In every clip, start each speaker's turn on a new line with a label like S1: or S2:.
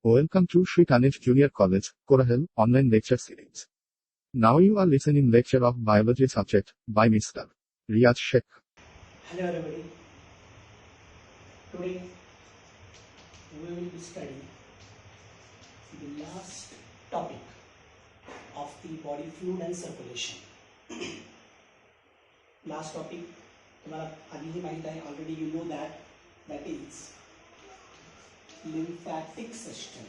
S1: Welcome to Sri Ganesh Junior College, Korahel, online lecture series. Now you are listening lecture of biology subject by Mr. Riyaz Sheikh.
S2: Hello everybody. Today we will be studying the last topic of the body fluid and circulation. Last topic तुम्हाला आधीही माहित आहे, already you know that is lymphatic system.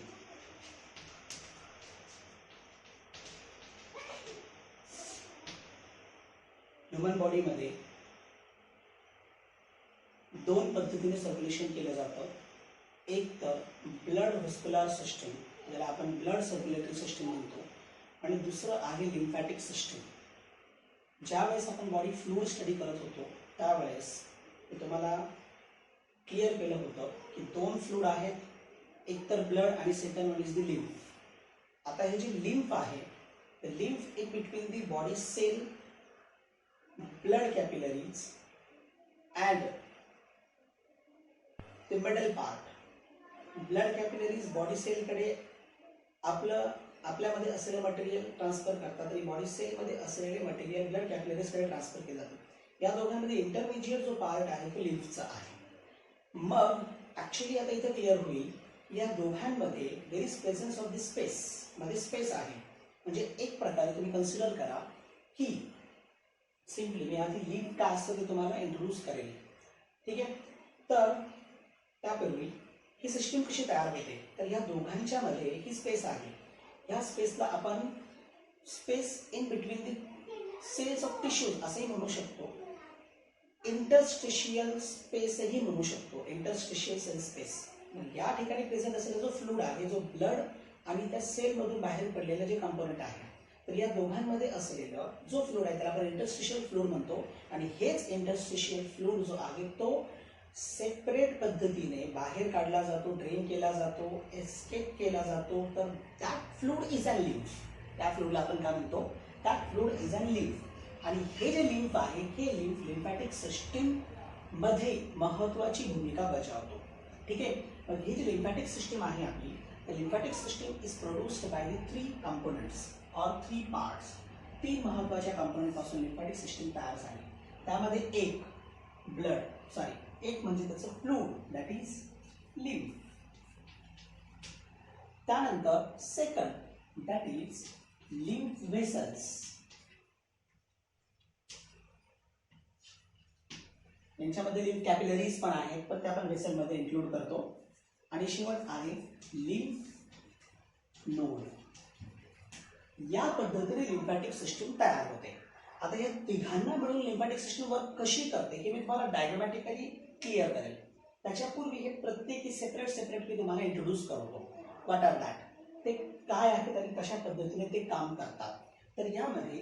S2: Human body मध्ये दोन पद्धतीने circulation केलं जातं. एक तर ब्लड व्हेस्क्युलर सिस्टम, ज्याला आपण ब्लड सर्क्युलेटरी सिस्टम म्हणतो, आणि दुसरं आहे लिम्फॅटिक सिस्टम. ज्यावेळेस आपण बॉडी फ्लूइड स्टडी करत होतो त्यावेळेस मी तुम्हाला क्लिअर केलं होतं की दोन फ्लूइड आहेत, एक तर ब्लड आणि second one is the lymph. आता हे जी लिम्फ आहे, the lymph in between the body cell, blood capillaries and the middle part. blood capillaries body cell कडे आपल्यामध्ये असलेले मटेरियल ट्रान्सफर करतात आणि बॉडी सेल मध्ये असलेले मटेरियल ब्लड कॅपिलरीज कडे ट्रान्सफर केले जाते. या दोघांमध्ये इंटरमिजिएट जो पार्ट आहे तो लिम्फचा आहे. मग ऍक्च्युअली आता इथे क्लिअर होईल, या दोघांमध्ये there is presence of the space. मध्ये स्पेस आहे, म्हणजे एक प्रकारे तुम्ही कन्सिडर करा की सिंपली मी आधी लिम्फ काय असतं ते तुम्हाला इंट्रोड्यूस करेल. ठीक आहे, तर त्यापूर्वी ही सिस्टीम कशी तयार होते, तर या दोघांच्या मध्ये ही स्पेस आहे. या स्पेसला आपण space in between the cells of tissues असेही म्हणू शकतो, इंटरस्टिशियल स्पेसही म्हणू शकतो, इंटरस्टिशियल सेल स्पेस. या ठिकाणी प्रेझेंट असलेला जो फ्लूइड आहे, जो ब्लड आणि त्या सेलमधून बाहेर पडलेलं जे कंपोनंट आहे, तर या दोघांमध्ये असलेला जो फ्लूइड आहे त्याला आपण इंटरस्टिशियल फ्लूइड म्हणतो. आणि हेच इंटरस्टिशियल फ्लूइड जो आहे तो सेपरेट पद्धतीने बाहेर काढला जातो, ड्रेन केला जातो, एस्केप केला जातो. तर that fluid is a lymph. त्या फ्लूइडला आपण काय म्हणतो, that fluid is a lymph. आणि हे जे लिम्फ आहे हे लिम्फ लिम्फॅटिक सिस्टीम मध्ये महत्वाची भूमिका बजावतो. ठीक आहे, मग ही जी लिम्फॅटिक सिस्टीम आहे आपली, the lymphatic system is produced by the three components or three parts. तीन महत्वाच्या कंपोनेंट पासून लिम्फॅटिक सिस्टीम तयार झाली. त्यामध्ये एक एक म्हणजे त्याचं फ्लूइड, दॅट इज लिम्फ. त्यानंतर second, that is lymph vessels. यांच्यामध्ये लिम्फ कॅपिलरीज पण आहेत, पण त्या आपण व्हेसल मध्ये इन्क्लूड करतो. आणि शेवट आहे लिम्फ नोड. या पद्धतीने लिम्फॅटिक सिस्टीम तयार होते. आता या तिघांना मिळून लिम्फॅटिक सिस्टीम वर्क कशी करते हे मी तुम्हाला डायग्रामॅटिकली क्लिअर करेल. त्याच्यापूर्वी हे प्रत्येकी सेपरेट मी तुम्हाला इंट्रोड्यूस करतो. व्हॉट आर दॅट, ते काय आहेत आणि कशा पद्धतीने ते काम करतात. तर यामध्ये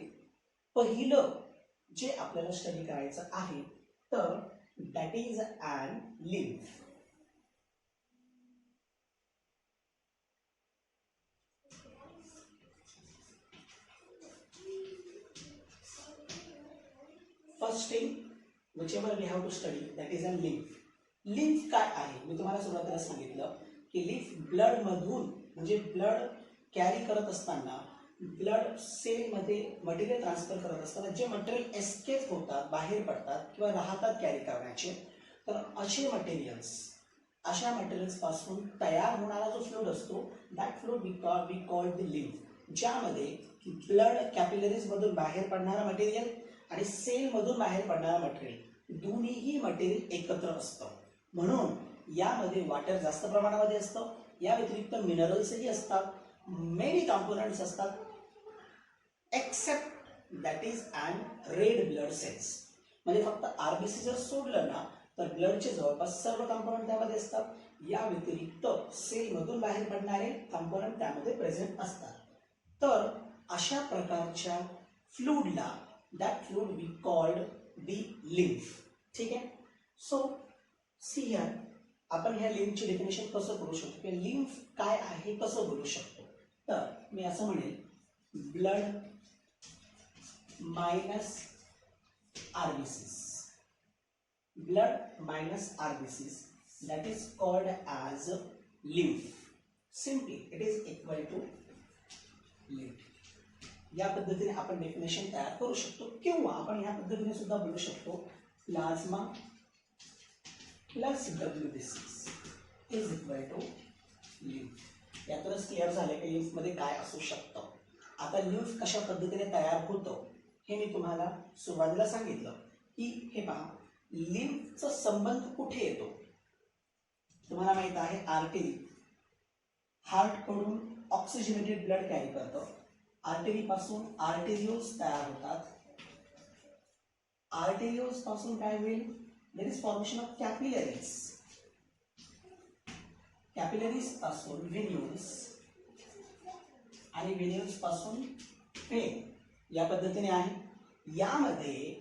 S2: पहिलं जे आपल्याला स्टडी करायचं आहे तर that is an lymph. First thing whichever we have to study, that is a lymph. Lymph काय आहे मी तुम्हाला सुरुवातीला सांगितलं की लिम्फ ब्लड मधून, म्हणजे ब्लड कॅरी करत असताना, ब्लड सेल मध्ये मटेरियल ट्रान्सफर करत असताना जे मटेरियल एस्केप होतात, बाहेर पडतात किंवा राहतात कॅरी करण्याचे, तर अशा मटेरियल्स पासून तयार होणारा जो फ्लूइड असतो that fluid we call the lymph. ज्यामध्ये ब्लड कॅपिलरीज मधून बाहेर पडणारा मटेरियल आणि सेल मधून बाहेर पडणारा मटेरियल दोन्हीही मटेरियल एकत्र असतं. म्हणून यामध्ये वॉटर जास्त प्रमाणामध्ये असतं. या व्यतिरिक्त मिनरल्सही असतात, मेनी कंपोनंट्स असतात, except that is and red blood cells. म्हणजे फक्त आरबीसी जर सोडलं ना तर ब्लडचे जवळपास सर्व कंपोनंट त्यामध्ये असतात. या व्यतिरिक्त सेलमधून बाहेर पडणारे कंपोनंट त्यामध्ये प्रेझेंट असतात. तर अशा प्रकारच्या फ्लूइडला that fluid we called the lymph. ठीक आहे, सो सी हिअर आपण ह्या लिम्फची डेफिनेशन कसं करू शकतो किंवा लिम्फ काय आहे कसं बोलू शकतो. तर मी असं म्हणेल, blood minus RBCs, blood minus RBCs, that is called as lymph. Simply it is equal to lymph. या पद्धतीने आपण डेफिनेशन तयार करू शकतो किंवा आपण ह्या पद्धतीने सुद्धा बोलू शकतो plasma plus WBC is equal to lymph. यातूनच क्लिअर झाले की लिम्फमध्ये काय असू शकतं. आता लिम्फ कशा पद्धतीने तयार होतं हे मी तुम्हाला सुरुवातीला सांगितलं की हे पहा लिम्फचा संबंध कुठे येतो. तुम्हाला माहित आहे आर्टरी हार्टकडून ऑक्सिजनेटेड ब्लड कॅरी करतं. आर्टरी पासून आर्टेरिओल्स तयार होतात. आर्टेरिओल्स पासून काय होईल there is formation of capillaries. Capillaries पासून व्हेन्यूल्स आणि व्हेन्यूल्स पासून वेन या पद्धतीने आहे. यामध्ये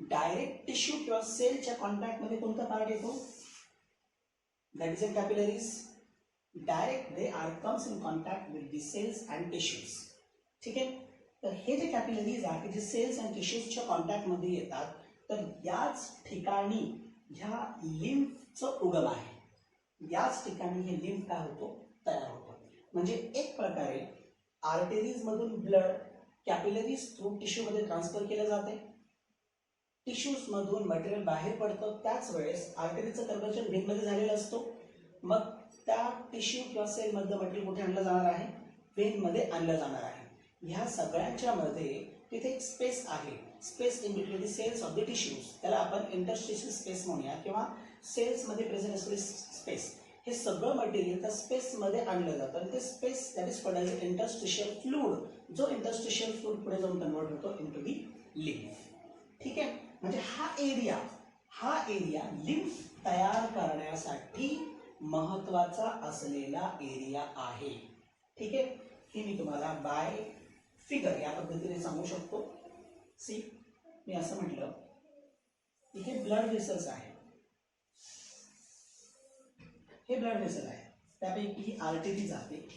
S2: डायरेक्ट टिश्यू किंवा सेलच्या कॉन्टॅक्टमध्ये कोणता पार्ट येतो that is in capillaries. Direct they are comes in contact with the cells and tissues. ठीक आहे. तर हे जे कॅपिलरीज आहेत जे सेल्स अँड टिश्यूजच्या कॉन्टॅक्टमध्ये येतात तर याच ठिकाणी ह्या लिम्फचं उगम आहे. याच ठिकाणी हे लिम्फ काय होतो तयार होतो. म्हणजे एक प्रकारे आर्टरीजमधून ब्लड कॅपिलरीज थ्रू टिश्यूमध्ये ट्रान्सफर केलं जाते. टिश्यूजमधून मटेरियल बाहेर पडतं. त्याच वेळेस आर्टरीचं कन्व्हर्जन व्हेनमध्ये झालेलं असतो. मग त्या टिश्यू किंवा सेलमधलं मटेरियल कुठे आणलं जाणार आहे व्हेनमध्ये आणलं जाणार आहे. ह्या सगळ्यांच्या मध्ये तिथे एक स्पेस आहे. Space in between the cells of the tissues त्याला आपण इंटरस्टिशियल स्पेस म्हणूया किंवा सेल्समध्ये प्रेझेंट असलेली स्पेस. हे सगळं मटेरियल त्या स्पेसमध्ये आणलं जातं आणि ते space that is called as interstitial fluid. जो इंटरस्टिशियल फ्लूड पुढे जाऊन कन्वर्ट होतो इनटू दी लिम्फ. ठीक आहे. म्हणजे हा एरिया लिम्फ तयार करण्यासाठी महत्वाचा असलेला एरिया आहे. ठीक आहे. हे मी तुम्हाला बाय फिगर या पद्धतीने सांगू शकतो. सी मी असं म्हटलं की हे ब्लड व्हेसल्स आहे. हे ब्लड व्हेसल आहे. त्यापैकी ही आर्टरी जाते.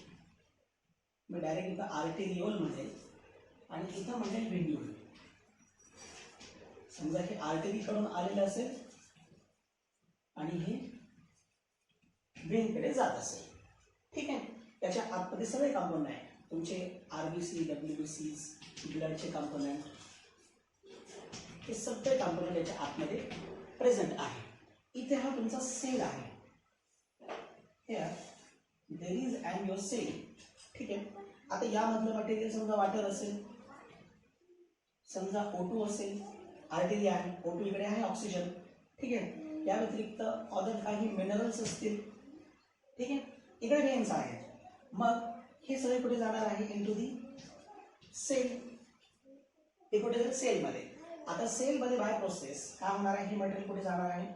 S2: मी डायरेक्ट इथं आर्टेरिओल म्हणेल आणि इथं म्हणेल व्हेन्यूल. समजा हे आर्टरीकडून आलेलं असेल आणि हे व्हेनकडे जात असेल. ठीक आहे. त्याच्या आतमध्ये सगळे कंपोनंट आहेत तुमचे RBC WBCs ब्लडचे कंपोनंट हे सगळे कंपोनंट याच्या आतमध्ये प्रेझेंट आहे. इथे हा तुमचा सेल आहे. Here there is and your cell. ठीक आहे. आता यामधलं मटेरियल समजा वॉटर असेल समजा O2 असेल. आर्टरी आहे O2 इकडे आहे ऑक्सिजन. ठीक आहे. या व्यतिरिक्त अदर काही मिनरल्स असतील. ठीक आहे. इकडे व्हेन्स आहेत. मग हे सगळे कुठे जाणार आहे इनटू दी सेल. ते कुठे जाईल सेलमध्ये. आता सेलमध्ये बाय प्रोसेस काय होणार आहे हे मटेरियल कुठे जाणार आहे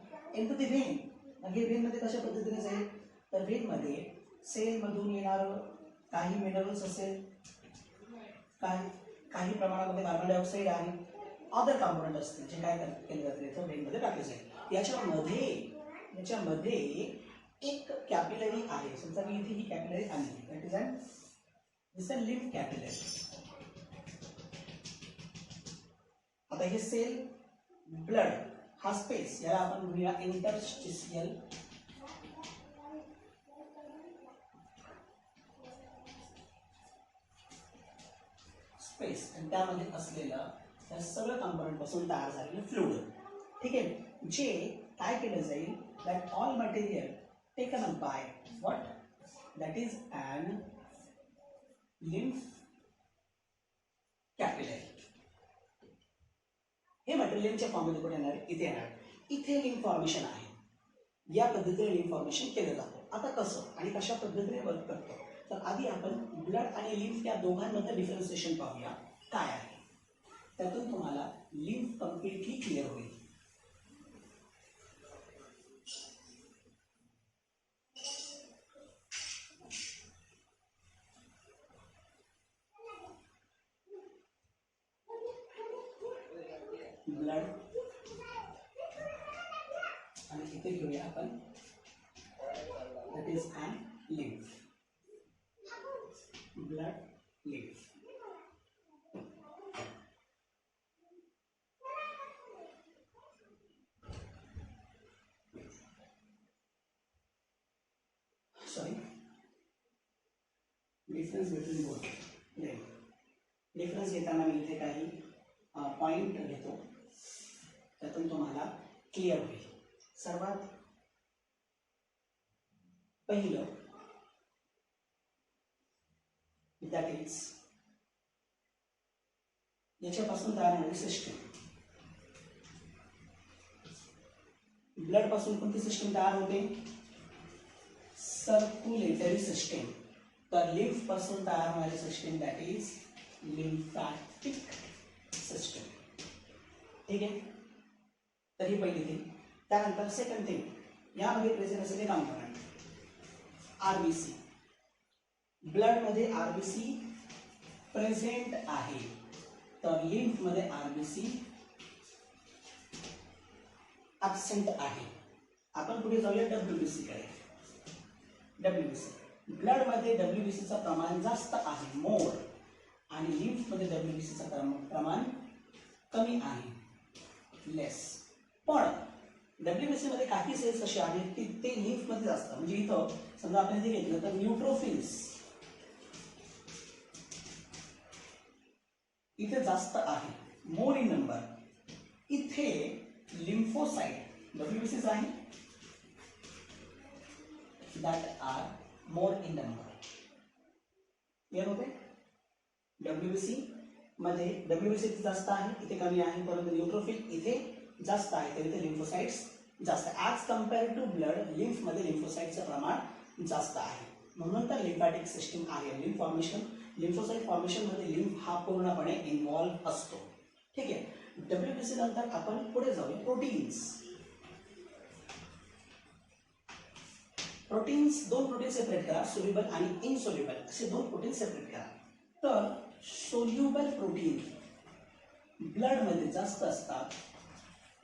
S2: इनटू दी व्हेन. मग हे व्हेनमध्ये कशा पद्धतीने जाईल तर व्हेनमध्ये सेलमधून येणारं काही मिनरल्स असेल काही प्रमाणामध्ये कार्बन डायऑक्साईड आहे अदर कंपोनंट असतील जे काय केले जाते तर व्हेनमध्ये टाकले जाईल. याच्यामध्ये एक कॅपिलरी आहे. समजा मी इथे ही कॅपिलरी आणली that is and this a lymph capillary. आता हे सेल ब्लड हा स्पेस याला आपण म्हणूया इंटरस्टिशियल स्पेस आणि त्यामध्ये असलेलं त्या सगळं कंपोनंट पासून तयार झालेलं फ्लुइड. ठीक आहे. जे काय केलं जाईल that all material taken up by what that is an lymph capillary. हे मटेरियल लिम्फच्या फॉर्ममध्ये कुठे येणार इथे येणार. इथे लिम्फ फॉर्मेशन आहे. या पद्धतीने लिम्फ फॉर्मेशन केलं जातं. आता कसं आणि कशा पद्धतीने वर्क करतो तर आधी आपण ब्लड आणि लिम्फ या दोघांमध्ये डिफरन्सिएशन पाहूया काय आहे. त्यातून तुम्हाला लिम्फ कम्प्लिटली क्लिअर होईल. ब्लड आणि इथे घेऊया आपण that is an lymph. Blood lymph. Sorry difference between both. Difference घेताना मी इथे काही पॉईंट घेतो, त्यातून तुम्हाला क्लिअर होईल. सर्वात पहिलं दॅट इज याच्यापासून तयार होणारी सिस्टम. ब्लड पासून कोणती सिस्टम तयार होते? Circulatory system. तर लिम्फ पासून तयार होणारी system that is lymphatic system. ठीक आहे, तर ही पहिली थिंग. त्यानंतर सेकंड थिंग, यामध्ये प्रेझेंट असलेले कॉम्पोनंट आरबीसी. ब्लड मध्ये आरबीसी प्रेझेंट आहे, तर लिम्फ मध्ये आरबीसी ॲब्सेंट आहे. आपण पुढे जाऊया डब्ल्यूबीसी कडे. डब्ल्यूबीसी ब्लड मध्ये डब्ल्यूबीसीचं प्रमाण जास्त आहे, मोर, आणि लिम्फ मध्ये डब्ल्यूबीसीचं प्रमाण कमी आहे, लेस. पण डब्ल्यूबीसी मध्ये काही सेल्स असे आहेत की ते लिम्फ मध्ये जास्त, म्हणजे इथं समजा आपण इथे घेतलं तर न्यूट्रोफिल्स इथे जास्त आहे, मोर इन नंबर. इथे लिम्फोसाइट डब्ल्यूबीसीच आहे that are more in number. Clear होते? डब्ल्यूबीसी मध्ये डब्ल्यूबीसी जास्त आहे, इथे कमी आहे, परंतु न्यूट्रोफिल इथे जास्त आहे, तर इथे लिम्फोसाइट्स जास्त आहे. As compare to blood, lymph मध्ये लिम्फोसाइटचं प्रमाण जास्त आहे, म्हणून तर लिम्फॅटिक सिस्टीम आहे. लिम्फ फॉर्मेशन, लिम्फोसाइट फॉर्मेशन मध्ये लिम्फ हा पूर्णपणे इन्व्हॉल्व्ह असतो. ठीक आहे. डब्ल्यूबीसी नंतर आपण पुढे जाऊया प्रोटीन्स. प्रोटीन्स, दोन प्रोटीन सेपरेट करा, सोल्युबल आणि इनसोल्युबल असे दोन प्रोटीन सेपरेट करा. तर सोल्युबल प्रोटीन ब्लड मध्ये जास्त असतात,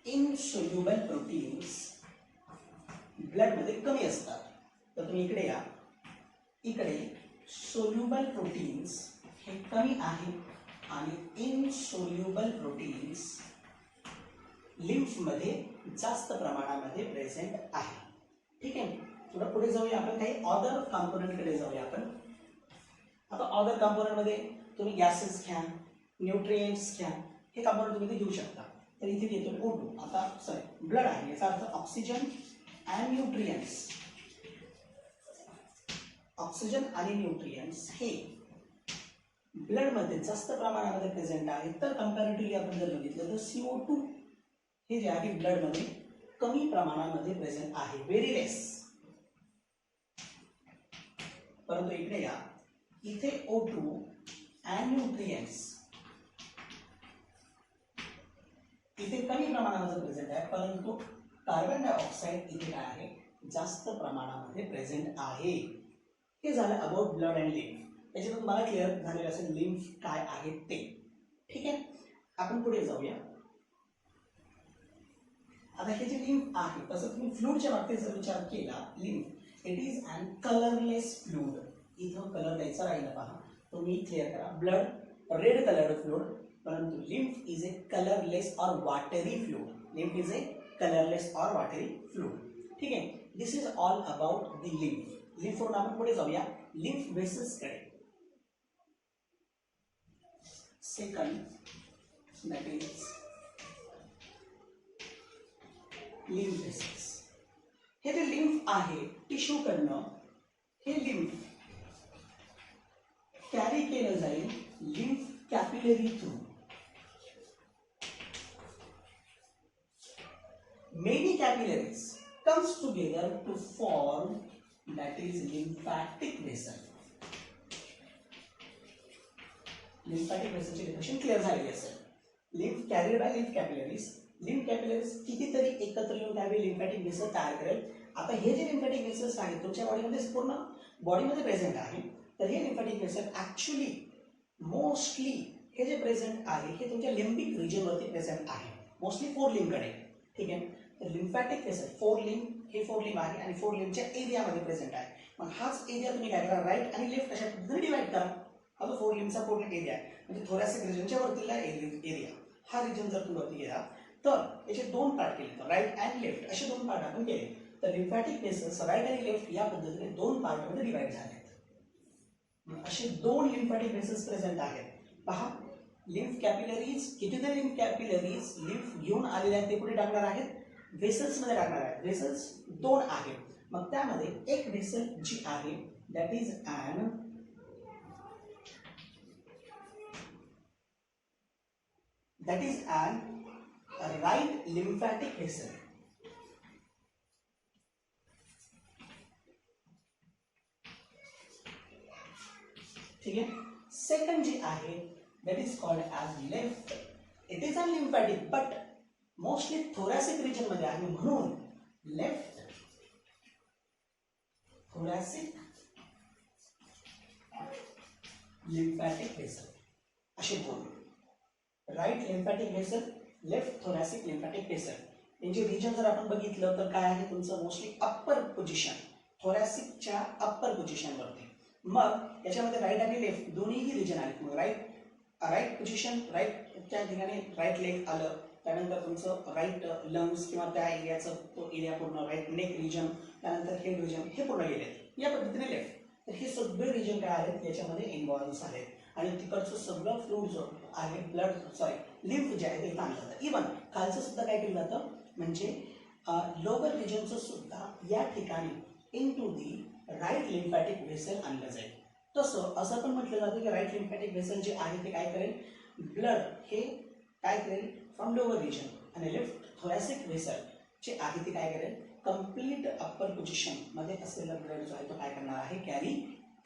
S2: इनसोल्युबल प्रोटीन्स ब्लड मध्ये कमी असतात. तर तुम्ही इकडे या, इकडे सोल्युबल प्रोटीन्स हे कमी आहे आणि इनसोल्युबल प्रोटीन्स लिम्फ मध्ये जास्त प्रमाणामध्ये प्रेझेंट आहे. ठीक आहे. थोडं पुढे जाऊया, आपण काही अदर कॉम्पोनंट कडे जाऊया. आपण आता अदर कॉम्पोनंट मध्ये तुम्ही गॅसेस घ्या, न्यूट्रिएंट्स घ्या, हे कॉम्पोनंट तुम्ही घेऊ शकता. तर इथे घेतो O2. आता सॉरी ब्लड आहे, याचा अर्थ ऑक्सिजन अँड न्यूट्रिएंट्स. ऑक्सिजन आणि न्यूट्रिएंट्स हे ब्लड मध्ये जास्त प्रमाणामध्ये प्रेझेंट आहे. तर कंपॅरेटिव्हली आपण जर बघितलं तर CO2 हे जे आहे ब्लड मध्ये कमी प्रमाणामध्ये प्रेझेंट आहे, व्हेरी लेस. परंतु इकडे या, इथे O2 अँड न्यूट्रिएंट्स इथे कमी प्रमाणामध्ये प्रेझेंट आहे, परंतु कार्बन डायऑक्साइड इथे काय आहे, जास्त प्रमाणामध्ये प्रेझेंट आहे. हे झालं अबाउट ब्लड अँड लिम्फ. याच्यातून तुम्हाला क्लिअर झालेलं असेल लिम्फ काय आहे ते. ठीक आहे. आपण पुढे जाऊया. आता हे जे लिम्फ आहे, तसं तुम्ही फ्लूडच्या बाबतीत जर विचार केला, lymph it is an colourless fluid. इथं कलर द्यायचा राहिला पहा, तुम्ही क्लिअर करा. ब्लड रेड कलर्ड फ्लूड, परंतु लिम्फ इज ए कलरलेस और watery fluid. Lymph is a colourless और वाटरी फ्लूड. ठीक आहे. This is all about the lymph. Lymph वरून आपण पुढे जाऊया लिम्फ वेसल्स कडे. Second that is lymph vessels. हे जे लिम्फ आहे टिश्यू कडनं, हे लिम्फ कॅरी केलं जाईल lymph capillary through. Many capillaries comes together to form that is lymphatic vessel. Lymphatic vessel ची definition clear झालेली असेल. Lymph carried by lymph capillaries. Lymph capillaries कितीतरी एकत्र येऊन त्यावेळी lymphatic vessel तयार करेल. आता हे जे lymphatic vessels आहेत तुमच्या बॉडीमध्ये पूर्ण बॉडीमध्ये प्रेझेंट आहे, तर हे lymphatic vessel ऍक्च्युली मोस्टली हे जे प्रेझेंट आहे हे तुमच्या लिम्बिक रिजनवरती प्रेझेंट आहे, मोस्टली फोर लिम्ब कडे. ठीक आहे. तर लिम्फॅटिक वेसल फोर लिम्ब, हे फोर लिम्ब आहे आणि फोर लिम्बच्या एरियामध्ये प्रेझेंट आहे. मग हाच एरिया तुम्ही काय करा, राईट आणि लेफ्ट अशा पद्धतीने डिवाइड करा. हा जो फोर लिम्बचा पूर्ण एरिया आहे, म्हणजे थोरासिक रिजनच्या वरतीला एरिया, हा रिजन जर तुम्ही वरती गेला तर याचे दोन पार्ट केले, तर राईट अँड लेफ्ट असे दोन पार्ट आपण केले. तर लिम्फॅटिक वेसल्स राईट आणि लेफ्ट या पद्धतीने दोन पार्टमध्ये डिवाइड झाले. असे 2 लिम्फॅटिक व्हेसल्स प्रेझेंट आहेत. पहा, लिम्फ कॅपिलरीज, कितीतरी लिम्फ कॅपिलरीज लिम्फ घेऊन आलेले आहेत, ते कुठे टाकणार आहेत? व्हेसल्समध्ये टाकणार आहेत. व्हेसल्स 2 आहेत. मग त्यामध्ये एक व्हेसल जी आहे that is an right lymphatic vessel. ठीक आहे. सेकंड जी आहे that is called as left. It is a lymphatic but mostly thoracic region मध्ये आहे, म्हणून left thoracic lymphatic vessel असे दोन. Right lymphatic vessel, left thoracic lymphatic vessel. यांचे region जर आपण बघितलं तर काय आहे तुमचं? मोस्टली अप्पर पोझिशन, थोरॅसिकच्या अप्पर पोझिशनवरती. मग याच्यामध्ये राईट आणि लेफ्ट दोन्हीही रिजन आहेत. मग राईट पोझिशन, राईटच्या ठिकाणी राईट लेग आलं, त्यानंतर तुमचं राईट लंग्स किंवा त्या एरियाचं तो एरिया पूर्ण, राईट नेक रिजन, त्यानंतर हेड रिजन, हे पूर्ण गेले या पद्धतीने लेफ्ट. तर हे सगळे रिजन काय आहेत याच्यामध्ये इन्व्हॉल्व झाले आणि तिकडचं सगळं फ्लूइड जो आहे, लिम्फ जे आहे ते इथं आणलं जातं. इव्हन खालचं सुद्धा काय केलं जातं, म्हणजे लोअर रिजनचं सुद्धा या ठिकाणी into the right lymphatic vessel आणलं जाईल. तसं असं पण म्हटलं जातं की राईट लिम्फॅटिक व्हेसल जे आहे ते काय करेल, ब्लड हे काय करेल फ्रॉम लोअर रिजन, आणि लेफ्ट थोरॅसिक व्हेसल जे आहे ते काय करेल, कंप्लीट अप्पर पोझिशन मध्ये असलेला ब्लड जो आहे तो काय करणार आहे, कॅरी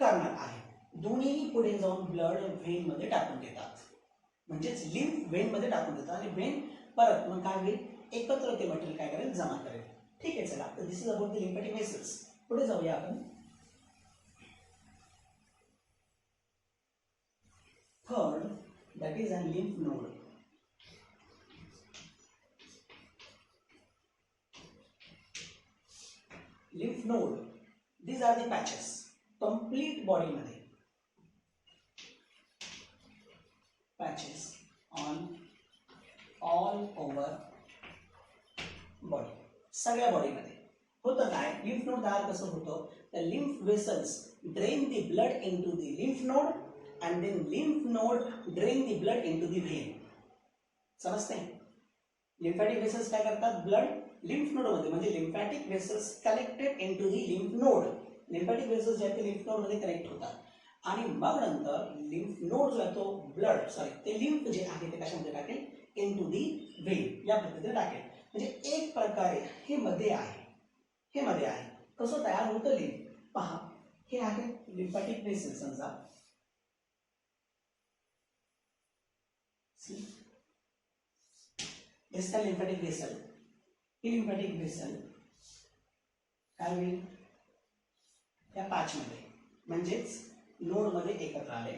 S2: करणार आहे. दोन्हीही पुढे जाऊन ब्लड व्हेन मध्ये टाकून देतात, म्हणजेच लिम्फ व्हेन मध्ये टाकून देतात आणि व्हेन परत मग काय होईल, एकत्र ते मटेरियल काय करेल, जमा करेल. ठीक आहे, चला तर this is about the lymphatic vessels. पुढे जाऊया आपण. Third, that is an lymph node. Lymph node, these are the patches complete body मध्ये, patches on all over body, सगळ्या बॉडीमध्ये. होतं काय, लिम्फ नोड तयार कसं होतं, the lymph vessels drain the blood into the lymph node and then lymph node drain the blood into the vein. समजते? Lymphatic vessels काय करतात, ब्लड लिम्फ नोड मध्ये, म्हणजे lymphatic vessels collected into the lymph node. Lymphatic vessels जे आहेत ते lymph node मध्ये connect होतात आणि मग नंतर लिम्फ नोड जो आहे तो ब्लड ते लिम्फ जे आहे ते कशामध्ये टाकेल, इनटू दी व्हेन, या पद्धतीने टाकेल. म्हणजे एक प्रकारे हे मध्ये आहे, हे मध्ये आहे. कसं तयार होतं लिम्फ, पहा हे आहे लिम्फॅटिक व्हेसल. समजा दिसता लिम्फॅटिक व्हेसल, ही लिम्फॅटिक व्हेसल काय होईल, या पॅचमध्ये म्हणजेच नोड मध्ये एकत्र आले,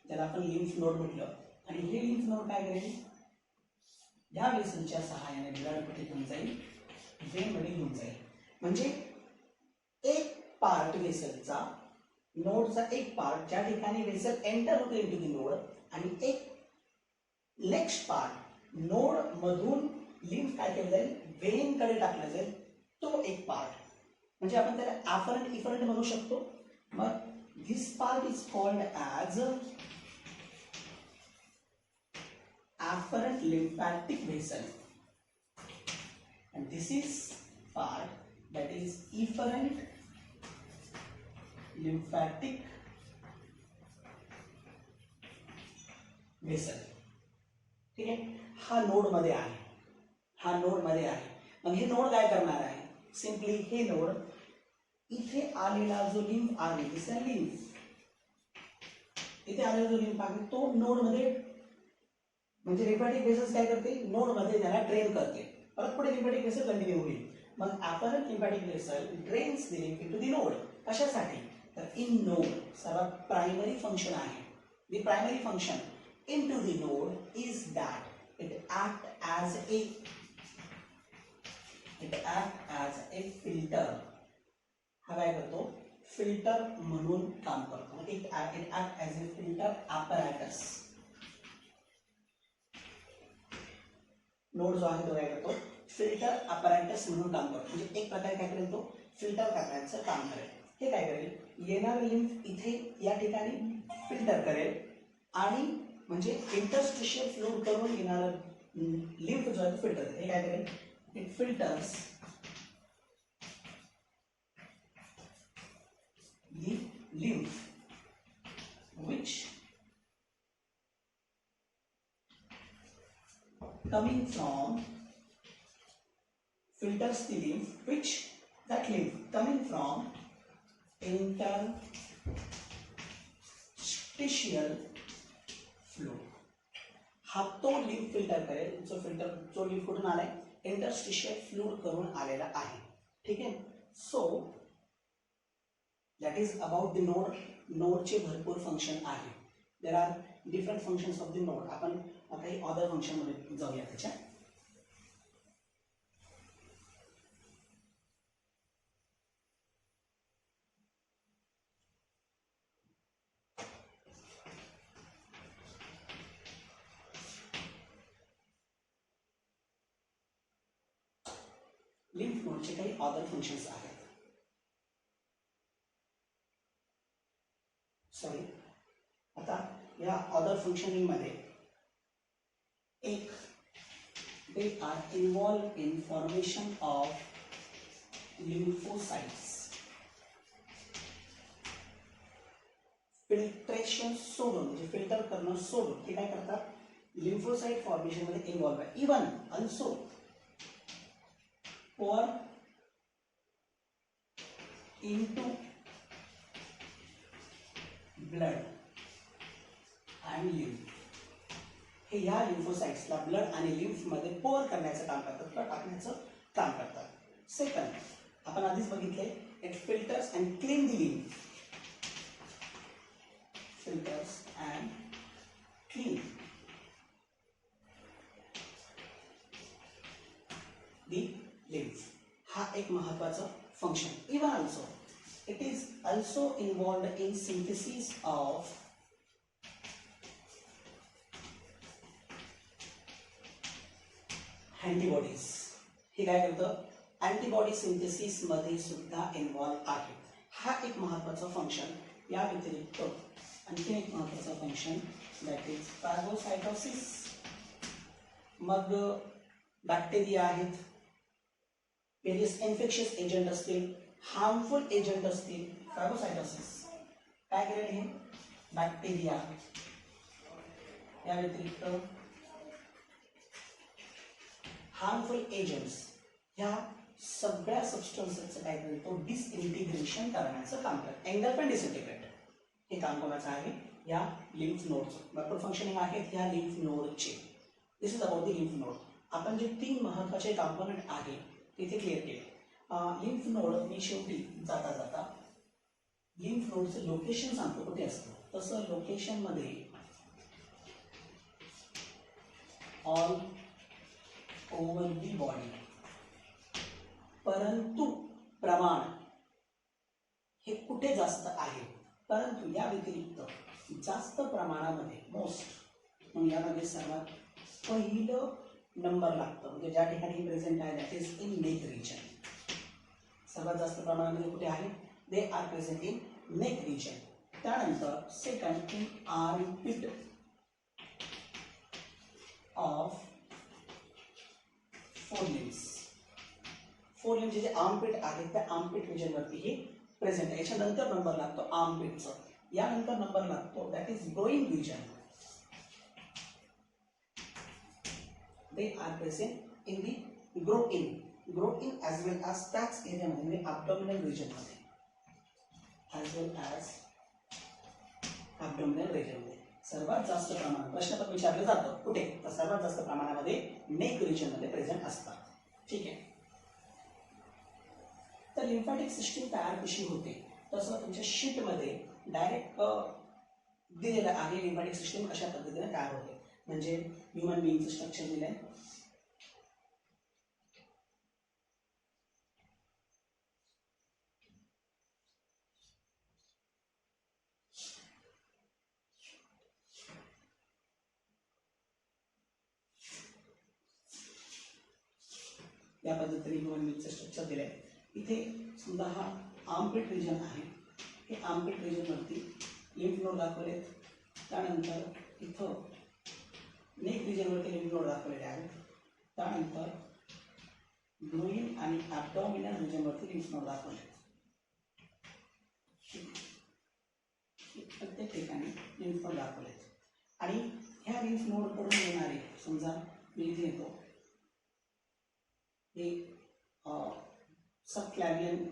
S2: त्याला आपण लिम्फ नोड म्हटलं. आणि हे लिम्फ नोड काय करेल, या व्हेसलच्या सहाय्याने ब्लड कुठे घेऊन जाईल, व्हेन मध्ये घेऊन जाईल. म्हणजे एक पार्ट व्हेसलचा, नोडचा एक पार्ट ज्या ठिकाणी व्हेसल एंटर होते इनटू दी नोड, आणि एक नेक्स्ट पार्ट नोड मधून लिम्फ काय केलं जाईल, व्हेन कडे टाकलं जाईल, तो एक पार्ट. म्हणजे आपण त्याला ॲफरंट इफरंट म्हणू शकतो. मग this part is called as afferent lymphatic vessel and this is part that is efferent lymphatic vessel. ठीक आहे, हा नोड मध्ये आहे, हा नोड मध्ये आहे. मग हे नोड काय करणार आहे, सिंपली हे नोड इथे आलेला जो लिम्फ आहे, दिसला लिम्फ इथे आलेला जो लिम्फ आहे तो नोड मध्ये, म्हणजे लिम्फॅटिक व्हेसल्स काय करते, नोड मध्ये त्याला ड्रेन करते, परत पुढे लिम्फॅटिक व्हेसल कंटिन्यू होईल. मग afferent lymphatic vessel drains the lymph into the node. कशासाठी, तर इन नोड सर्वात प्रायमरी फंक्शन आहे. The primary function into the node is that it act as a filter. हा काय करतो, फिल्टर म्हणून काम करतो. It act as a filter apparatus. Node जो आहे तो काय करतो, फिल्टर अपॅरेटस म्हणून काम करतो. म्हणजे एक प्रकारे काय करेल, तो फिल्टर करण्याचं काम करेल. हे काय करेल, येणारं लिम्फ इथे या ठिकाणी फिल्टर करेल आणि म्हणजे इंटरस्टिशियल फ्लूइड करून येणारं लिम्फ जो आहे तो फिल्टर करेल. हे काय करेल? It filters the lymph which coming from filters the lymph which that lymph coming from interstitial fluid. हा तो लिम्फ फिल्टर करेल जो लिम्फ कुठून आलाय? इंटरस्टिशियल फ्लूइड करून आलेला आहे. ठीक आहे. So that is about the node. नोडचे भरपूर फंक्शन आहे. There are different functions of the node. आपण काही अदर फंक्शनमध्ये जाऊया त्याच्या. लिम्फ नोडचे काही अदर फंक्शन्स आहेत. सॉरी, आता या अदर फंक्शनिंग मध्ये एक they are involved in formation of lymphocytes. Filtration सोडून म्हणजे फिल्टर करणं सोडून ते काय करतात? लिम्फोसाइट फॉर्मेशन मध्ये इन्व्हॉल्व आहे. Even also pour into blood and lymph. हे या लिम्फोसाइट्सला ब्लड आणि लिम्फ मध्ये पोअर करण्याचं काम करतात किंवा टाकण्याचं काम करतात. सेकंड, आपण आधीच बघितले, it filters and clean the lymph. Filters and clean the lymph. हा एक महत्वाचा function. Even also it is also involved in synthesis of antibodies. हे काय करतं? अँटीबॉडी सिंथेसिस मध्ये सुद्धा इन्वॉल्व आहे. हा एक महत्वाचा फंक्शन. या व्यतिरिक्त आणखी एक महत्वाचा फंक्शन दॅट इज फॅगोसायटोसिस. मग बॅक्टेरिया आहेत, वेरियस इन्फेक्शियस एजंट असतील, हार्मफुल एजंट असतील. फॅगोसायटोसिस काय करेल? हे बॅक्टेरिया या व्यतिरिक्त हार्मफुल एजंट्स ह्या सगळ्या सबस्टन्सेसचं काय करेल? तो डिसइंटिग्रेशन करण्याचं काम करेल. एंगल्फन डिसइंटिग्रेट हे काम कोणाचं आहे? या लिम्फ नोडचं. भरपूर फंक्शनिंग आहेत या लिम्फ नोडचे. This is about the lymph node. आपण जे 3 महत्वाचे कॉम्पोनंट आहे इथे क्लिअर केले. लिम्फ नोड मी शेवटी जाता जाता लिम्फ नोडचं लोकेशन सांगतो कुठे असतं. तसं लोकेशन मध्ये ऑल ओव्हर दी बॉडी, परंतु प्रमाण हे कुठे जास्त आहे? परंतु या व्यतिरिक्त जास्त प्रमाणामध्ये मोस्ट, म्हणून यामध्ये सर्वात पहिलं नंबर लागतं म्हणजे ज्या ठिकाणी प्रेझेंट आहे that is in neck region. सर्वात जास्त प्रमाणामध्ये कुठे आहे? They are present in neck region. त्यानंतर second in armpit of forelimbs. Forelimbs जे आर्मपिट आहे त्या आर्मपिट रिजन वरती हे प्रेझेंट आहे. याच्यानंतर नंबर लागतो आर्मपिटचा. यानंतर नंबर लागतो that is growing region. They are present in the groin as well as त्याच एरियामध्ये म्हणजे abdominal region मध्ये, as well as abdominal region मध्ये सर्वात जास्त प्रमाणात प्रश्न विचारलं जातं कुठे? तर सर्वात जास्त प्रमाणामध्ये नेक रिजन मध्ये प्रेझेंट असतात. ठीक आहे. तर लिम्फॅटिक सिस्टीम तयार कशी होते तसं तुमच्या शीट मध्ये डायरेक्ट दिलेलं आहे. लिम्फॅटिक सिस्टीम कशा पद्धतीने तयार होते म्हणजे ह्युमन बीइंगचं स्ट्रक्चर दिलंय. या पद्धतीने ह्युमन बीइंगचं स्ट्रक्चर दिलंय. इथे समजा हा आर्मपिट रिजन आहे. हे आर्मपिट रिजनवरती लिम्फ नोड दाखवलेत. त्यानंतर इथं नेक रिजनवरती लिम्फ नोड दाखवलेले आहेत. त्यानंतर ग्रोइन आणि ॲब्डॉमिनल रिजनवरती लिम्फ नोड दाखवले. प्रत्येक ठिकाणी लिम्फ नोड दाखवले आणि ह्या लिम्फ नोडकडून येणारे, समजा मी इथे येतो, हे सबक्लॅव्हियन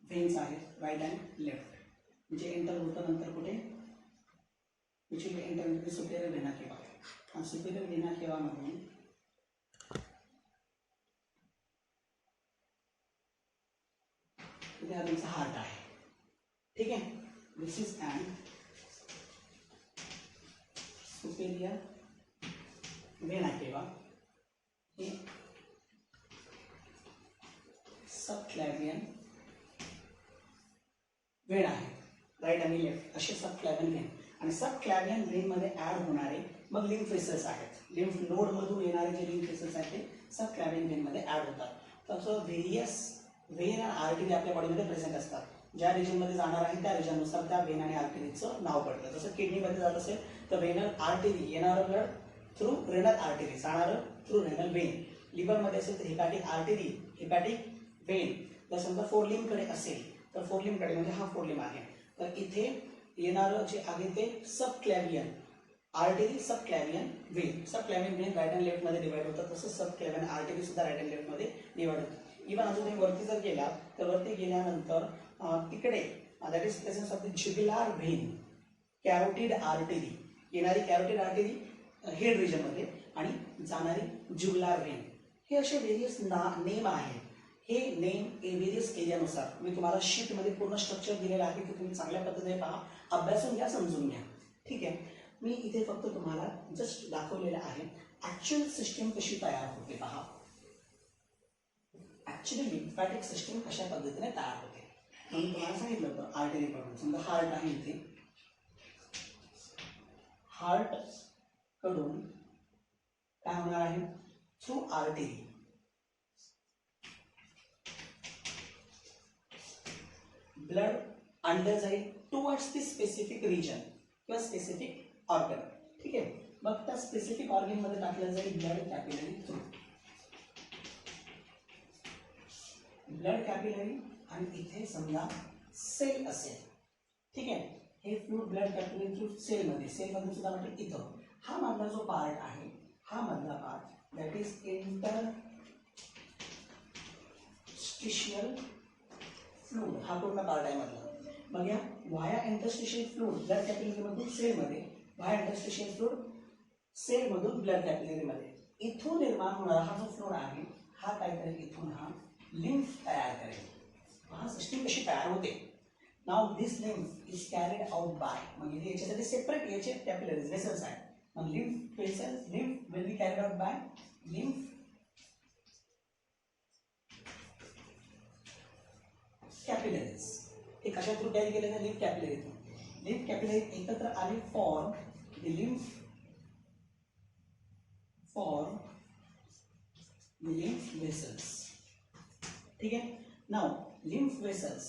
S2: व्हेन्स आहेत राईट अँड लेफ्ट, म्हणजे एंटर होतं नंतर कुठे which will enter in superior Vena केवा. आणि सुपेरियर व्हेना केवामधून इथे हा तुमचा हार्ट आहे. ठीक आहे. This is and superior Vena केवा. हे सबक्लॅव्हियन वेन आहे राईट आणि लेफ्ट असे सबक्लॅव्हियन व्हेन. आणि सबक्लॅव्हियन व्हेनमध्ये ॲड होणारे मग लिम्फ वेसल्स आहेत. लिम्फ नोडमधून येणारे जे लिम्फ वेसल्स आहेत ते सबक्लॅव्हियन व्हेनमध्ये ॲड होतात. तसं व्हेरियस व्हेन आणि आर्टरी आपल्या बॉडीमध्ये प्रेझेंट असतात. ज्या रिजनमध्ये जाणार आहे त्या रिजननुसार त्या व्हेन आणि आर्टरीचं नाव पडतं. जसं किडनीमध्ये जात असेल तर व्हेनल आर्टरी, येणारं ब्लड थ्रू रेनल आर्टरी, जाणारं थ्रू रेनल व्हेन. लिव्हरमध्ये असेल तर हेपॅटिक आर्टरी, हेपॅटिक व्हेन. जर समजा फोरलिमकडे असेल तर फोरलिमकडे म्हणजे हा फोरलिम आहे, तर इथे येणारं जे आहे ते subclavian artery, subclavian vein. Subclavian vein right and लेफ्टमध्ये डिवाइड होतं, तसं सबक्लॅव्हियन आर्टरी सुद्धा राईट अँड लेफ्टमध्ये डिवाइड होतं. इव्हन अजून तुम्ही वरती जर गेला तर वरती गेल्यानंतर तिकडे that is presence of the jugular vein, carotid artery, येणारी कॅरोटिड आर्टरी हेड रिजनमध्ये आणि जाणारी ज्युबिलार व्हेन. हे असे व्हेरियस नेम आहेत. हे नेम व्हेरियस एरियानुसार मी तुम्हाला शीटमध्ये पूर्ण स्ट्रक्चर दिलेलं आहे की तुम्ही चांगल्या पद्धतीने पहा, अभ्यासून घ्या, समजून घ्या. ठीक आहे. मी इथे फक्त तुम्हाला जस्ट दाखवलेलं आहे ॲक्च्युअल सिस्टीम कशी तयार होते पहा. ॲक्च्युअली लिम्फॅटिक सिस्टीम कशा पद्धतीने तयार होते म्हणून तुम्हाला सांगितलं होतं. आर्टरीकडून समजा हार्ट आहे इथे, हार्ट कडून काय होणार आहे थ्रू आर्टरी ब्लड आणलं जाईल टुवर्ड्स दी स्पेसिफिक रिजन किंवा स्पेसिफिक ऑर्गन. ठीक आहे. मग त्या स्पेसिफिक ऑर्गन मध्ये टाकलं जाईल blood capillary through, blood capillary. आणि इथे समजा सेल असेल. ठीक आहे. हे फ्लूइड ब्लड कॅपिलरी थ्रू सेलमध्ये सुद्धा म्हणजे इथं हा मधला जो पार्ट आहे, हा मधला part that is interstitial fluid, हा पूर्ण पार्ट आहे मधला. मग या व्हाया इंटरस्टिशियल फ्लूइड ब्लड कॅपिलरीमधून सेलमध्ये, व्हाया इंटरस्टिशियल फ्लूइड सेलमधून ब्लड कॅपिलरीमध्ये, इथून निर्माण होणारा हा जो फ्लूइड आहे हा काय करेल, इथून हा लिम्फ तयार करेल. हा सिस्टीम कशी तयार होते. Now this lymph is carried out by, मग इथे याच्यासाठी सेपरेट याचे कॅपिलरीज वेसल्स आहेत. मग lymph vessels, lymph will be carried out by lymph capillaries. हे कशा थ्रू कॅरी केले जाते, लिम्फ कॅपिलरीतून. लिम्फ कॅपिलरी एकत्र आले for the lymph, for the lymph vessels. ठीक है. Now lymph vessels,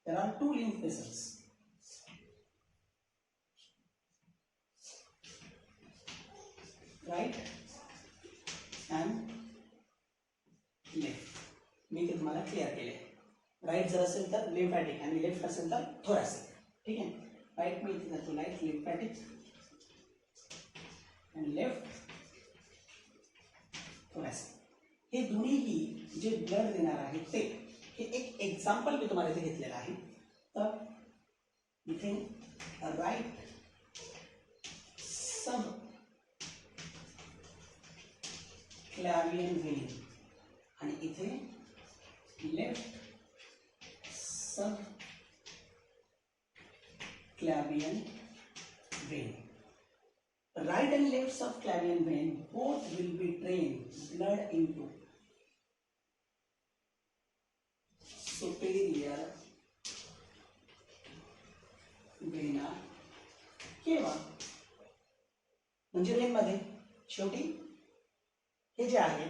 S2: there are two lymph vessels, right and left. मी ते तुम्हाला क्लिअर केले. राईट जर असेल तर लिम्फॅटिक आणि लेफ्ट असेल तर थोरॅसिक. ठीक आहे. राईट मी इथे जातो राईट लिम्फॅटिक आणि लेफ्ट थोरॅसिक. हे दोन्हीही जे ब्लड देणार आहे ते, हे एक एक्झाम्पल मी तुम्हाला इथे घेतलेलं आहे. तर इथे राईट सब क्लॅव्हियन व्हेन आणि इथे left subclavian vein. Right and left subclavian vein both will be drained blood into superior vena cava. म्हणजे वेनमध्ये शेवटी हे जे आहे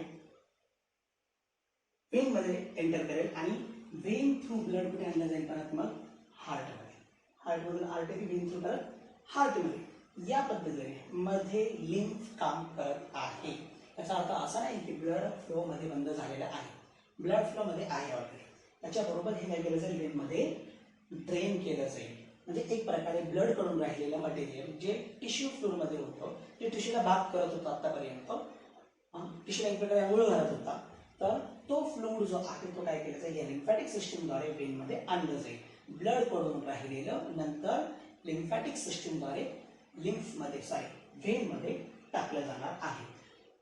S2: वेनमध्ये एंटर करेल आणि वेन थ्रू ब्लड कुठे आणलं जाईल परत मग हार्टमध्ये. हार्टमधून आर्टरी वेन थ्रू करत हार्टमध्ये. या पद्धतीने मध्ये लिम्फ काम करत आहे. याचा अर्थ असा नाही की ब्लड फ्लो मध्ये बंद झालेला आहे, ब्लड फ्लो मध्ये आहे ऑलरेडी. त्याच्याबरोबर हे काय केलं जाईल, वेनमध्ये ड्रेन केलं जाईल. म्हणजे एक प्रकारे ब्लड कडून राहिलेलं मटेरियल जे टिश्यू फ्लूडमध्ये होतं, जे टिश्यूला बाग करत होतं आतापर्यंत, टिश्यूला एक प्रकारे आंघोळ घालत होता, तर तो फ्लूड जो आहे तो काय केला जाईल, या लिम्फॅटिक सिस्टीमद्वारे वेनमध्ये आणलं जाईल. ब्लड कडून राहिलेलं नंतर लिम्फॅटिक सिस्टीमद्वारे वेनमध्ये टाकलं जाणार आहे.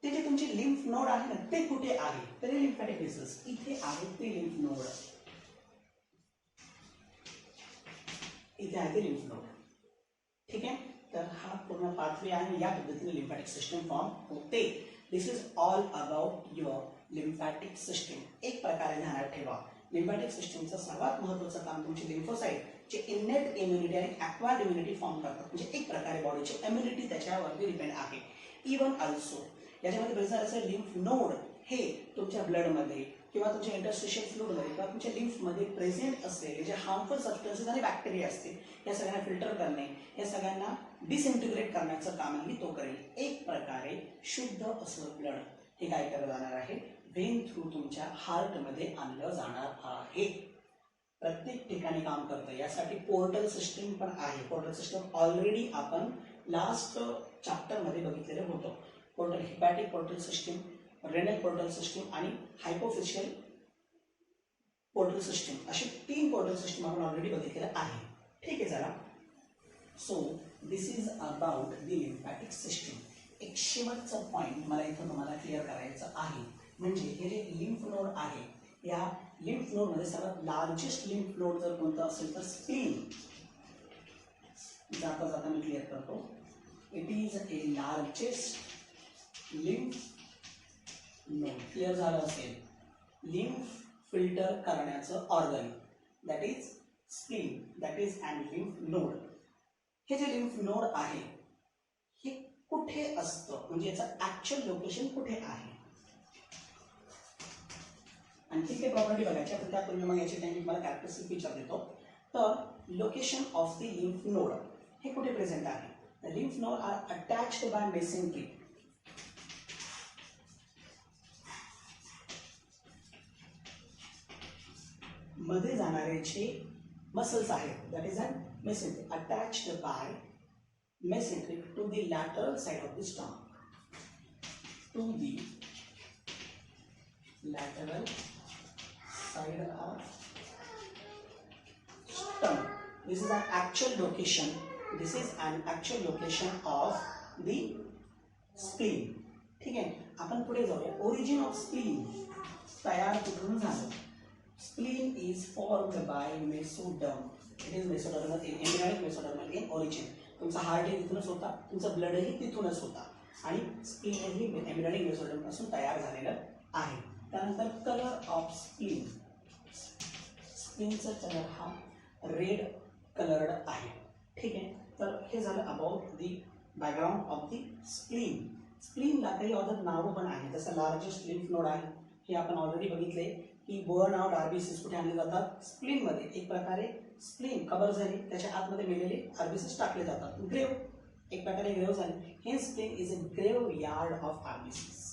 S2: ते जे तुमचे लिम्फ नोड आहे ना, ते कुठे आहे, तर लिम्फॅटिक व्हेसल्स इथे आहे. ते लिम्फ नोड इथे आहे, ते लिम्फ नोड. ठीक आहे. तर हा पूर्ण पाथवे आहे. या पद्धतीने लिम्फॅटिक सिस्टम फॉर्म होते. This is all about your lymphatic system. एक प्रकारे ध्यानात ठेवा, लिम्फॅटिक सिस्टमचं सर्वात महत्त्वाचं काम तुमची लिम्फोसाइट जे इनेट इम्युनिटी आणि ॲक्वायर्ड इम्युनिटी फॉर्म करतात. म्हणजे एक प्रकारे बॉडीची इम्युनिटी त्याच्यावरती डिपेंड आहे. इवन ऑल्सो याच्यामध्ये बरेच सारे लिम्फ नोड हे तुमच्या ब्लडमध्ये किंवा तुमच्या इंटरस्टिशियल फ्लूडमध्ये किंवा तुमच्या लिम्फमध्ये प्रेझेंट असलेले जे हार्मफुल सबस्टन्सेस आणि बॅक्टेरिया असतील, या सगळ्यांना फिल्टर करणे, या सगळ्यांना डिसइंटिग्रेट करण्याचं कामही तो करेल. एक प्रकारे शुद्ध असं ब्लड हे काय करत जाणार आहे, वेन थ्रू तुमच्या हार्टमध्ये आणलं जाणार आहे. प्रत्येक ठिकाणी काम करतं. यासाठी पोर्टल सिस्टीम पण आहे. पोर्टल सिस्टम ऑलरेडी आपण लास्ट चॅप्टरमध्ये बघितलेलं होतं. Portal hepatic portal system, renal portal system आणि हायपोफिशियल पोर्टल सिस्टीम, असे 3 पोर्टल सिस्टीम आपण ऑलरेडी बघितलेलं आहे. ठीक आहे जरा. So this is about the lymphatic system. एक शेवटचा पॉईंट मला इथं तुम्हाला क्लिअर करायचं आहे, म्हणजे हे जे लिम्फ नोड आहे, या लिम्फ नोडमध्ये सर्वात लार्जेस्ट लिम्फ नोड जर कोणतं असेल तर स्प्लीन. जाता जाता मी क्लिअर करतो. It is a largest lymph node. Clear झालं असेल. लिम्फ फिल्टर करण्याचं organ, that is spleen, that is and lymph node. हे जे लिम्फ नोड आहे हे कुठे असतं, म्हणजे याचं ॲक्च्युअल लोकेशन कुठे आहे. आणखी काही प्रॉपर्टी बघायची आपण, त्यापूर्वी मग याची टाइम मला कॅरेक्टरिस्टिक फीचर देतो. तर location of the lymph node हे कुठे प्रेझेंट आहे. The lymph node are attached by mesentery. मध्ये जाणारे जे मसल्स आहेत, that is and mesentery, attached by mesentery to the lateral side of the stomach, to the lateral side of stomach. This is an actual location. This is an actual location of the spleen. ठीक आहे. आपण पुढे जाऊया. Origin of spleen तयार कुठून झालं. Spleen is formed by mesoderm. It is mesodermal in embryonic mesodermal in origin. तुमचा हार्टही तिथूनच होता, तुमचा ब्लडही तिथूनच होता आणि स्प्लीनही एम्ब्रियोनिक मेसोडर्म पासून तयार झालेलं आहे. त्यानंतर कलर ऑफ स्प्लीन. स्प्लीनचा कलर हा रेड कलर्ड आहे. ठीक आहे. तर हे झालं about the background of the spleen. स्प्लीनला काही अदर नावं पण आहे, जसं लार्जेस्ट लिम्फ नोड आहे हे आपण ऑलरेडी बघितले की बोअर नाव आरबीसीस कुठे आणले जातात, स्प्लीनमध्ये. एक प्रकारे स्प्लीन कव्हर झाली, त्याच्या आतमध्ये मेलेले आरबीसीस टाकले जातात. ग्रेव, एक प्रकारे ग्रेव झाली. हे spleen is a grave yard of RBCs,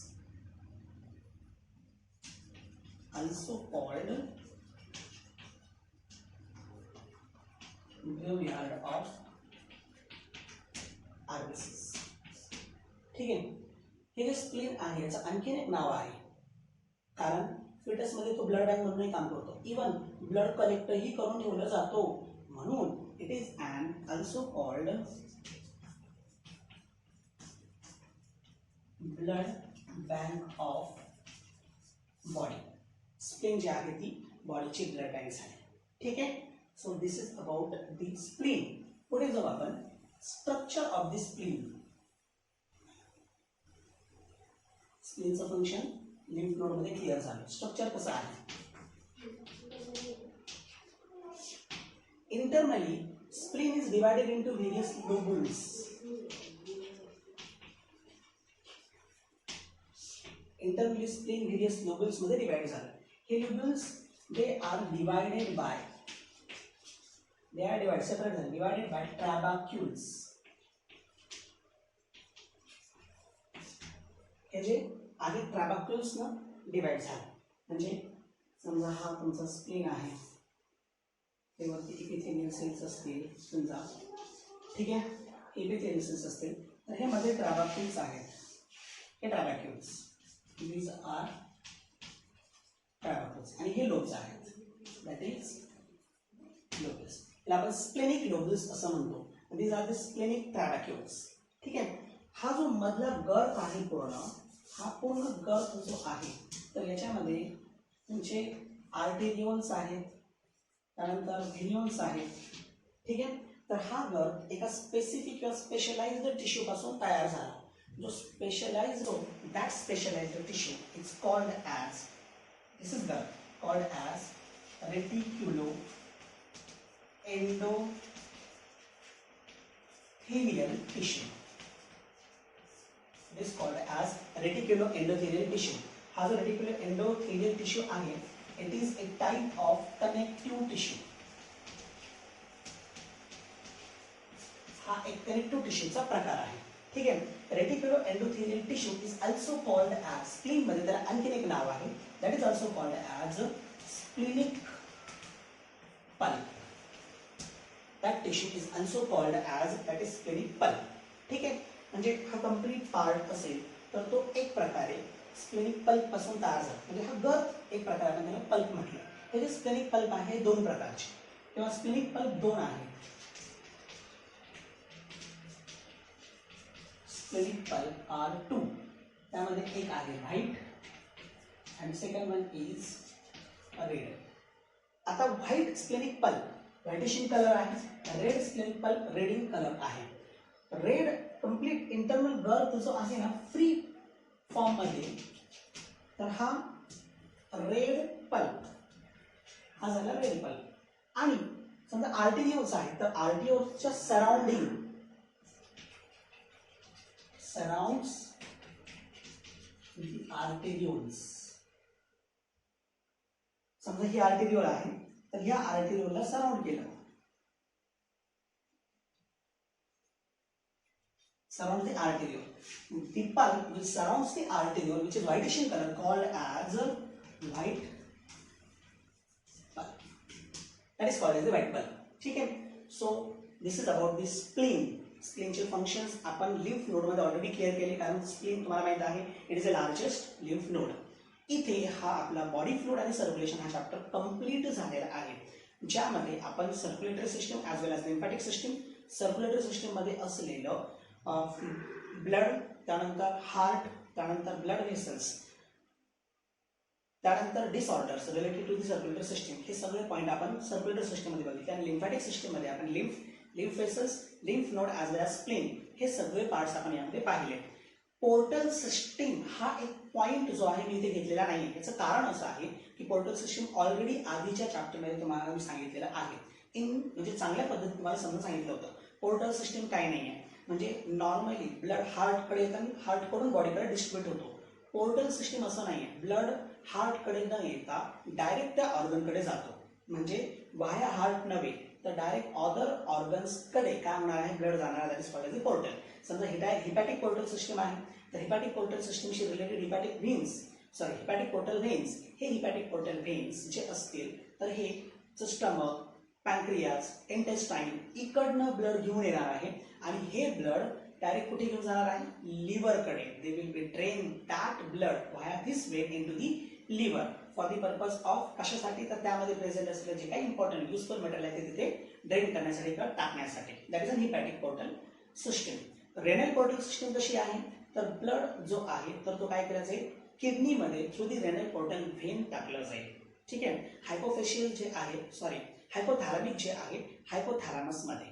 S2: also called graveyard of RBCs. ठीक आहे. हे जे स्प्लीन आहे याचं आणखीन एक नाव आहे, कारण फिटसमध्ये तो ब्लड बँक म्हणूनही काम करतो. इवन ब्लड कलेक्टही करून ठेवलं जातो, म्हणून it is and also called blood bank of body. Spleen जी आहे ती बॉडीची ब्लड बँक झाली. ठीक आहे. So this is about the spleen. पुढे जाऊ आपण. Structure of the spleen. स्प्लीनचं फंक्शन लिम्फ नोड मध्ये क्लिअर झालं. स्ट्रक्चर कसं आहे. Internally spleen is divided into various lobules. Internally spleen various lobules मध्ये डिवाइड झालं. हे lobules they are divided by they are divide separate झाले, डिवायडेड बाय ट्रॅबॅक्युल्स. हे जे आहे ट्रॅबॅक्युल्स ना डिवाइड झाले. म्हणजे समजा हा तुमचा स्प्लीन आहे, ते वरती इपिथेलियल सेल्स असतील समजा, ठीक आहे, इपिथेलियल सेल्स असतील, तर हे मध्ये ट्रॅबॅक्युल्स आहेत. हे ट्रॅबॅक्युल्स, दीज आर ट्रॅबॅक्युल्स, आणि हे लोब्स आहेत, दॅट इज लोबस. याला आपण स्प्लेनिक लोबस असं म्हणतो. These are the splenic trabecules. ठीक आहे. हा जो मधला गर्थ आहे पूर्ण, हा पूर्ण गर्थ जो आहे, तर याच्यामध्ये तुमचे आर्टेरिओन्स आहेत, त्यानंतर व्हेन्युन्स आहेत. ठीक आहे. तर हा गर्थ एका स्पेसिफिक किंवा स्पेशलाइज्ड टिश्यू पासून तयार झाला. जो स्पेशलाइज्ड हो, that specialized tissue is called as, this is girth called as reticulo endothelial tissue. It is called as reticuloendothelial tissue. हा जो reticuloendothelial tissue आहे, it is a type of connective tissue. हा एक कनेक्टिव्ह टिश्यूचा प्रकार आहे. ठीक आहे. Reticuloendothelial tissue is also called as, spleen मध्ये त्याला आणखीन एक नाव आहे, that is also called as splenic pulp. That tissue is also called as that is splenic pulp. ठीक आहे. म्हणजे हा कंप्लीट पार्ट असेल तर तो एक प्रकारे स्प्लेनिक पल्प पासून तयार झाला. म्हणजे हा गर्थ एक प्रकारे आपण त्याला पल्प म्हटलं. हे जे स्प्लेनिक पल्प आहे दोन प्रकारचे, किंवा स्प्लेनिक पल्प दोन आहे. Splenic pulp are two. त्यामध्ये एक आहे व्हाईट आणि सेकंड वन इज रेड. आता white splenic pulp whitish in colour आहे, red splenic pulp red in colour आहे. रेड कंप्लीट इंटरनल गर्थ जो आहे ना फ्री फॉर्म मध्ये, तर हा रेड पल्प, हा झाला रेड पल्प. आणि समजा आर्टिरिओल्स आहे, तर आर्टिरिओल्सच्या सराउंड्स आर्टिरिओल्स. समजा ही आर्टिरिओल आहे, तर या आर्टिरिओलला सराउंड केलं, surround the arteriole. The pulp which surrounds the arteriole, which is whitish in color, called as white pulp. That is called as the white pulp. ठीक है. So this is about the spleen. Spleen चे functions आपण lymph node मध्ये already clear केले, कारण spleen तुम्हाला माहित आहे it is a largest lymph node. इथे हा आपला बॉडी फ्लूइड आणि सर्क्युलेशन हा चॅप्टर कंप्लीट झालेला आहे, ज्यामध्ये आपण circulatory system as well as lymphatic system, circulatory system मध्ये असलेलं ब्लड, त्यानंतर हार्ट, त्यानंतर ब्लड व्हेसल्स, त्यानंतर disorders related to the circulatory system, हे सगळे पॉईंट आपण सर्क्युलेटरी सिस्टम मध्ये बघितले. आणि लिम्फॅटिक सिस्टम मध्ये आपण lymph vessels, lymph node as well as spleen, हे सगळे पार्ट्स आपण यामध्ये पाहिले. पोर्टल सिस्टीम हा एक पॉइंट जो आहे मी इथे घेतलेला नाही. याचं कारण असं आहे की पोर्टल सिस्टीम ऑलरेडी आधीच्या चॅप्टरमध्ये तुम्हाला मी सांगितलेलं आहे, म्हणजे चांगल्या पद्धतीने तुम्हाला समजून सांगितलं होतं. पोर्टल सिस्टीम काय नाही आहे, म्हणजे नॉर्मली ब्लड हार्टकडे येतं आणि हार्टकडून बॉडीकडे डिस्ट्रीब्यूट होतो. पोर्टल सिस्टीम असं नाही आहे, ब्लड हार्टकडे न येता डायरेक्ट त्या ऑर्गनकडे जातो. म्हणजे व्हाया हार्ट नव्हे, तर डायरेक्ट अदर ऑर्गन्सकडे काय होणार आहे, ब्लड जाणार. That is called the portal. समजा हिपॅटिक पोर्टल सिस्टम आहे, तर हिपॅटिक पोर्टल सिस्टमशी रिलेटेड हिपॅटिक पोर्टल व्हेन्स, हे हिपॅटिक पोर्टल व्हेन्स जे असतील, तर हे स्टमक, पॅनक्रियाज, इंटेस्टाईन इकडनं ब्लड घेऊन येणार आहे, आणि हे ब्लड डायरेक्ट कुठे घेऊन जाणार आहे, लिव्हरकडे. They will be drain that blood via this way into the liver for the purpose of कशासाठी, तर त्यामध्ये प्रेझेंट असलेलं जे काही इम्पॉर्टंट युजफुल मटेरियल आहे ते तिथे ड्रेन करण्यासाठी किंवा टाकण्यासाठी. That is an hepatic portal system. Renal portal system कशी आहे, तर ब्लड जो आहे तर तो काय केला जाईल, किडनीमध्ये through the renal portal vein टाकलं जाईल. ठीक आहे. हायपोफेशियल जे आहे, हायपोथॅलॅमिक जे आहे हायपोथॅलॅमस मध्ये.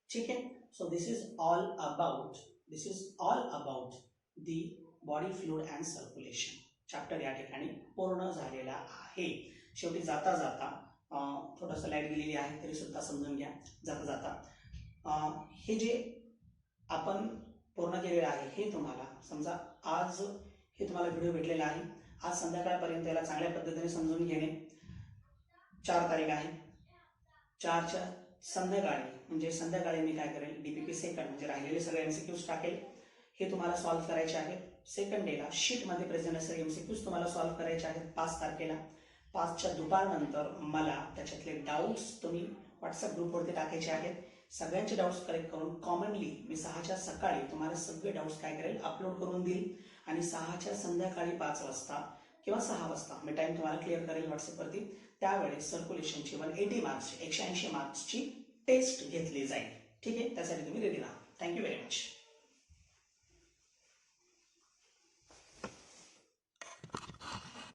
S2: ठीक आहे. So this is all about the body fluid and circulation. Chapter या ठिकाणी पूर्ण झालेला आहे. शेवटी जाता जाता थोडंसं लाईट गेलेली आहे तरी सुद्धा समजून घ्या. जाता जाता हे जे आपण पूर्ण केलेलं आहे, हे तुम्हाला समजा आज हे तुम्हाला व्हिडिओ भेटलेला आहे, आज संध्याकाळपर्यंत याला चांगल्या पद्धतीने समजून घेणे. 4 तारीख आहे, 4च्या संध्याकाळी म्हणजे संध्याकाळी मी काय करेल डीपीपी सेकंड म्हणजे राहिलेले सगळे एमसीक्यूज टाकेल. हे तुम्हाला सॉल्व्ह करायचे आहेत. सेकंड डेला शीटमध्ये प्रेझेंट असलेले एमसीक्यूज तुम्हाला सॉल्व्ह करायचे आहेत 5 तारखेला. 5च्या दुपारनंतर मला त्याच्यातले डाऊट्स तुम्ही व्हॉट्सअप ग्रुपवरती टाकायचे आहेत. सगळ्यांचे डाऊट्स कलेक्ट करून कॉमनली मी 6च्या सकाळी तुम्हाला सगळे डाऊट्स काय करेल अपलोड करून देईल आणि 6च्या संध्याकाळी 5 वाजता किंवा 6 वाजता मी टाइम तुम्हाला क्लिअर करेल व्हॉट्सअपवरती. त्यावेळेस सर्क्युलेशनची 180 मार्क्स 180 मार्क्सची टेस्ट घेतली जाईल. ठीक आहे, त्यासाठी तुम्ही रेडी राहा. Thank you very much.